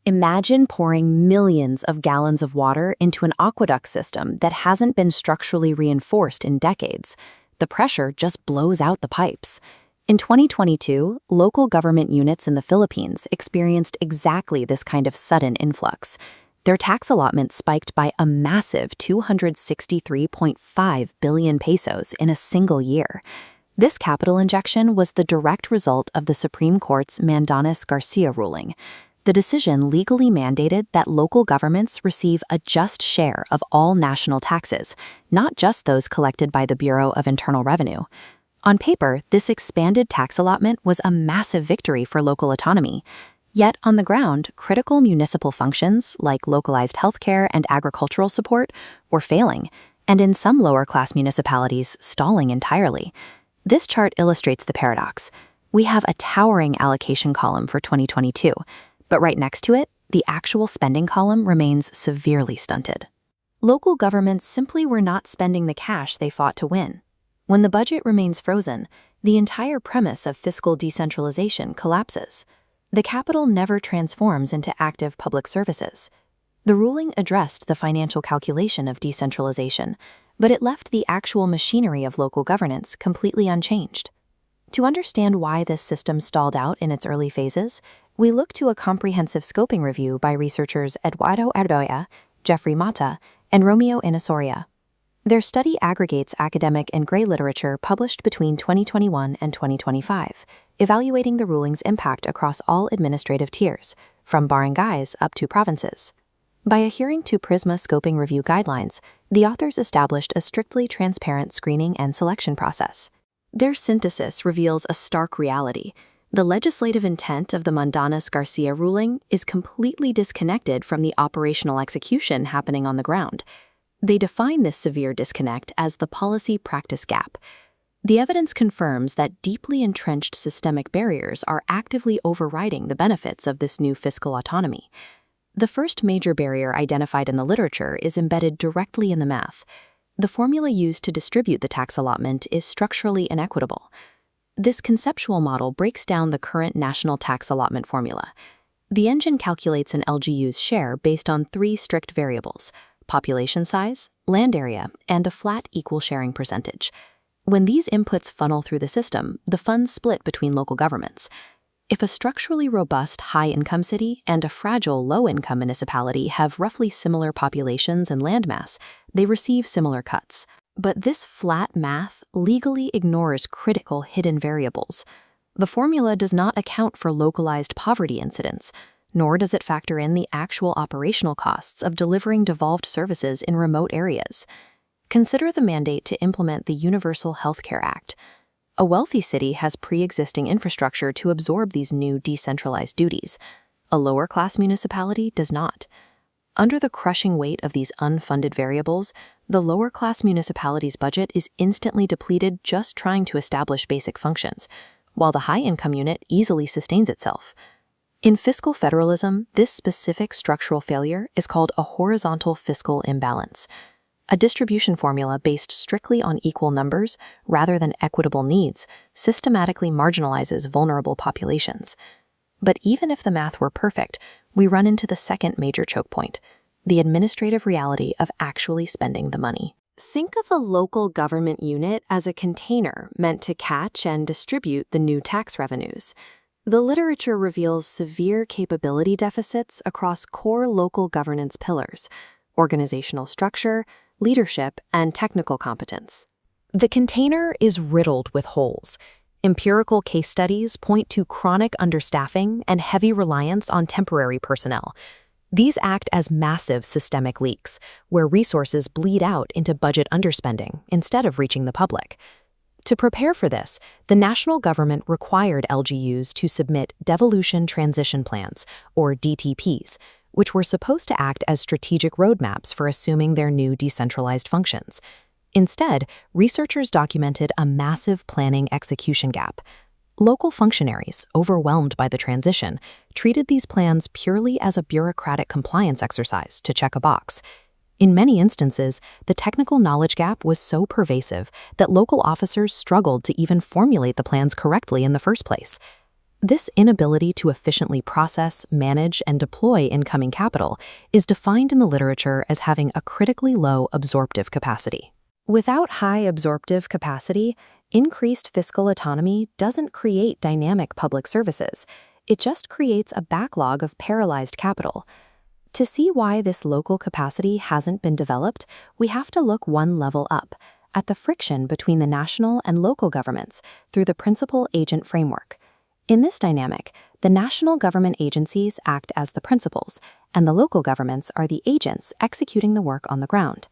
Imagine pouring millions of gallons of water into an aqueduct system that hasn't been structurally reinforced in decades. The pressure just blows out the pipes. In 2022, local government units in the Philippines experienced exactly this kind of sudden influx. Their tax allotment spiked by a massive 263.5 billion pesos in a single year. This capital injection was the direct result of the Supreme Court's Mandanas-Garcia Ruling. The decision legally mandated that local governments receive a just share of all national taxes, not just those collected by the Bureau of Internal Revenue. On paper, this expanded tax allotment was a massive victory for local autonomy. Yet, on the ground, critical municipal functions, like localized healthcare and agricultural support, were failing, and in some lower-class municipalities, stalling entirely. This chart illustrates the paradox. We have a towering allocation column for 2022, but right next to it, the actual spending column remains severely stunted. Local governments simply were not spending the cash they fought to win. When the budget remains frozen, the entire premise of fiscal decentralization collapses. The capital never transforms into active public services. The ruling addressed the financial calculation of decentralization, but it left the actual machinery of local governance completely unchanged. To understand why this system stalled out in its early phases, we look to a comprehensive scoping review by researchers Eduardo Ardoya, Jeffrey Mata, and Romeo Inasoria. Their study aggregates academic and gray literature published between 2021 and 2025, evaluating the ruling's impact across all administrative tiers, from barangays up to provinces. By adhering to PRISMA scoping review guidelines, the authors established a strictly transparent screening and selection process. Their synthesis reveals a stark reality. The legislative intent of the Mandanas-Garcia ruling is completely disconnected from the operational execution happening on the ground. They define this severe disconnect as the policy practice gap. The evidence confirms that deeply entrenched systemic barriers are actively overriding the benefits of this new fiscal autonomy. The first major barrier identified in the literature is embedded directly in the math. The formula used to distribute the tax allotment is structurally inequitable. This conceptual model breaks down the current national tax allotment formula. The engine calculates an LGU's share based on three strict variables: population size, land area, and a flat equal sharing percentage. When these inputs funnel through the system, the funds split between local governments. If a structurally robust high-income city and a fragile low-income municipality have roughly similar populations and landmass, they receive similar cuts. But this flat math legally ignores critical hidden variables. The formula does not account for localized poverty incidents, nor does it factor in the actual operational costs of delivering devolved services in remote areas. Consider the mandate to implement the Universal Health Care Act. A wealthy city has pre-existing infrastructure to absorb these new decentralized duties. A lower-class municipality does not. Under the crushing weight of these unfunded variables, the lower-class municipality's budget is instantly depleted just trying to establish basic functions, while the high-income unit easily sustains itself. In fiscal federalism, this specific structural failure is called a horizontal fiscal imbalance. A distribution formula based strictly on equal numbers rather than equitable needs systematically marginalizes vulnerable populations. But even if the math were perfect, we run into the second major choke point: the administrative reality of actually spending the money. Think of a local government unit as a container meant to catch and distribute the new tax revenues. The literature reveals severe capability deficits across core local governance pillars: organizational structure, leadership, and technical competence. The container is riddled with holes. Empirical case studies point to chronic understaffing and heavy reliance on temporary personnel. These act as massive systemic leaks, where resources bleed out into budget underspending instead of reaching the public. To prepare for this, the national government required LGUs to submit devolution transition plans, or DTPs, which were supposed to act as strategic roadmaps for assuming their new decentralized functions. Instead, researchers documented a massive planning execution gap. Local functionaries, overwhelmed by the transition, treated these plans purely as a bureaucratic compliance exercise to check a box. In many instances, the technical knowledge gap was so pervasive that local officers struggled to even formulate the plans correctly in the first place. This inability to efficiently process, manage, and deploy incoming capital is defined in the literature as having a critically low absorptive capacity. Without high absorptive capacity, increased fiscal autonomy doesn't create dynamic public services. It just creates a backlog of paralyzed capital. To see why this local capacity hasn't been developed, we have to look one level up, at the friction between the national and local governments through the principal-agent framework. In this dynamic, the national government agencies act as the principals, and the local governments are the agents executing the work on the ground.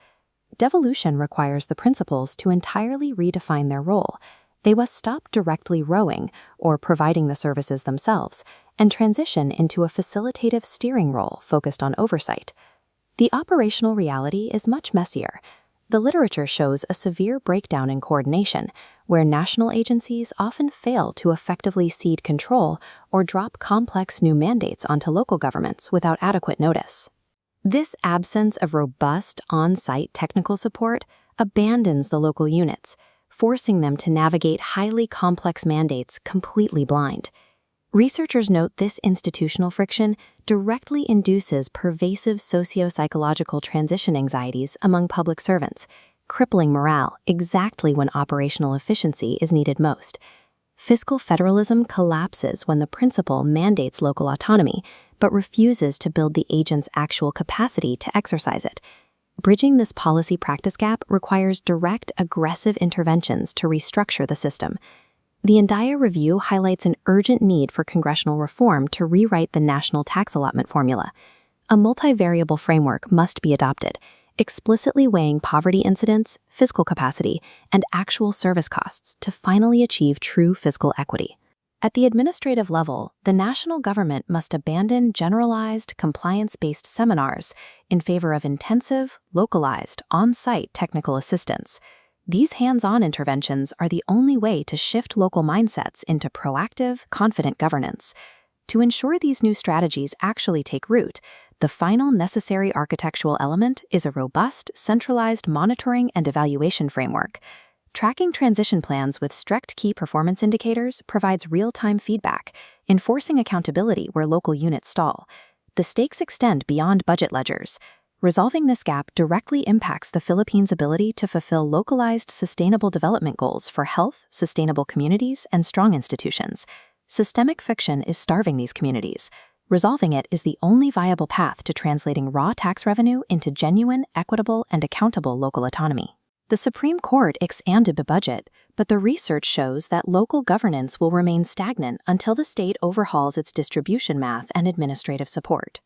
Devolution requires the principals to entirely redefine their role. They must stop directly rowing or providing the services themselves and transition into a facilitative steering role focused on oversight. The operational reality is much messier. The literature shows a severe breakdown in coordination, where national agencies often fail to effectively cede control or drop complex new mandates onto local governments without adequate notice. This absence of robust on-site technical support abandons the local units, forcing them to navigate highly complex mandates completely blind. Researchers note this institutional friction directly induces pervasive socio-psychological transition anxieties among public servants, crippling morale exactly when operational efficiency is needed most. Fiscal federalism collapses when the principal mandates local autonomy, but refuses to build the agent's actual capacity to exercise it. Bridging this policy practice gap requires direct, aggressive interventions to restructure the system. The Ndaya Review highlights an urgent need for congressional reform to rewrite the national tax allotment formula. A multivariable framework must be adopted, explicitly weighing poverty incidence, fiscal capacity, and actual service costs to finally achieve true fiscal equity. At the administrative level, the national government must abandon generalized, compliance-based seminars in favor of intensive, localized, on-site technical assistance. These hands-on interventions are the only way to shift local mindsets into proactive, confident governance. To ensure these new strategies actually take root, the final necessary architectural element is a robust, centralized monitoring and evaluation framework. Tracking transition plans with strict key performance indicators provides real-time feedback, enforcing accountability where local units stall. The stakes extend beyond budget ledgers. Resolving this gap directly impacts the Philippines' ability to fulfill localized sustainable development goals for health, sustainable communities, and strong institutions. Systemic friction is starving these communities. Resolving it is the only viable path to translating raw tax revenue into genuine, equitable, and accountable local autonomy. The Supreme Court expanded the budget, but the research shows that local governance will remain stagnant until the state overhauls its distribution math and administrative support.